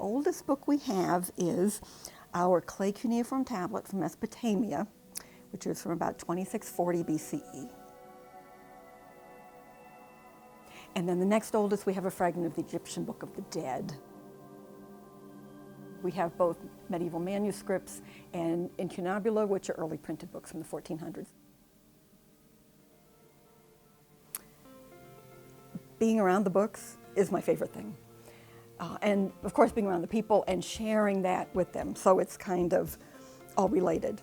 oldest book we have is our clay cuneiform tablet from Mesopotamia, which is from about 2640 BCE. And then the next oldest, we have a fragment of the Egyptian Book of the Dead. We have both medieval manuscripts and incunabula, which are early printed books from the 1400s. Being around the books is my favorite thing. And of course, being around the people and sharing that with them. So it's kind of all related,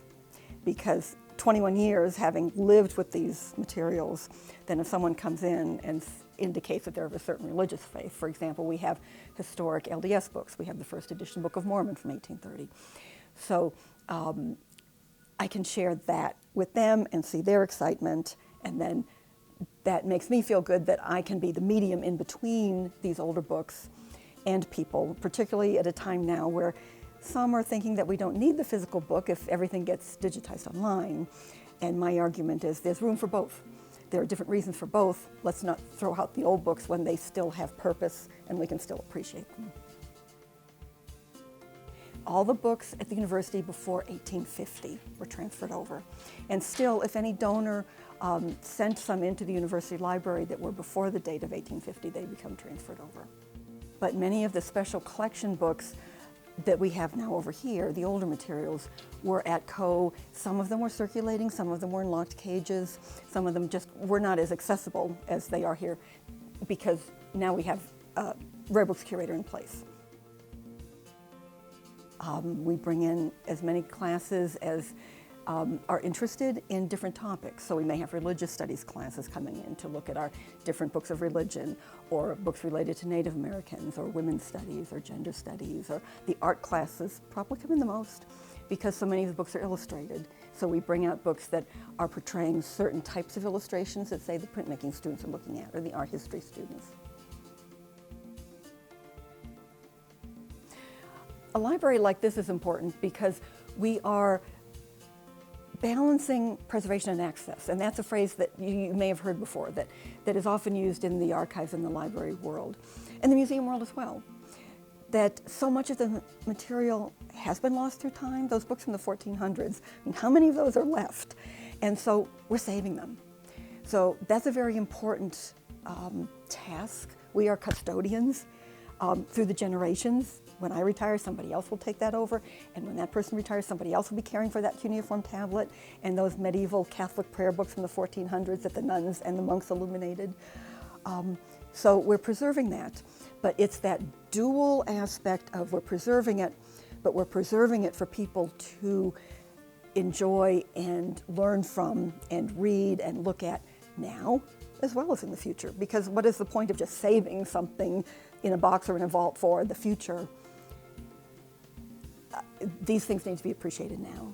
because 21 years having lived with these materials, then if someone comes in and indicates that they're of a certain religious faith, for example, we have historic LDS books. We have the first edition Book of Mormon from 1830. So I can share that with them and see their excitement, and then that makes me feel good that I can be the medium in between these older books and people, particularly at a time now where some are thinking that we don't need the physical book if everything gets digitized online. And my argument is there's room for both. There are different reasons for both. Let's not throw out the old books when they still have purpose and we can still appreciate them. All the books at the university before 1850 were transferred over. And still, if any donor sent some into the university library that were before the date of 1850, they become transferred over. But many of the special collection books that we have now over here, the older materials, were at Co. Some of them were circulating, some of them were in locked cages, some of them just were not as accessible as they are here, because now we have a rare books curator in place. We bring in as many classes as are interested in different topics. So we may have religious studies classes coming in to look at our different books of religion, or books related to Native Americans, or women's studies, or gender studies, or the art classes probably come in the most because so many of the books are illustrated. So we bring out books that are portraying certain types of illustrations that, say, the printmaking students are looking at, or the art history students. A library like this is important because we are balancing preservation and access, and that's a phrase that you may have heard before, that is often used in the archives and the library world, and the museum world as well, that so much of the material has been lost through time. Those books from the 1400s, I mean, how many of those are left? And so we're saving them. So that's a very important task. We are custodians through the generations. When I retire, somebody else will take that over, and when that person retires, somebody else will be caring for that cuneiform tablet and those medieval Catholic prayer books from the 1400s that the nuns and the monks illuminated. So we're preserving that, but it's that dual aspect of we're preserving it, but we're preserving it for people to enjoy and learn from and read and look at now as well as in the future. Because what is the point of just saving something in a box or in a vault for the future? These things need to be appreciated now.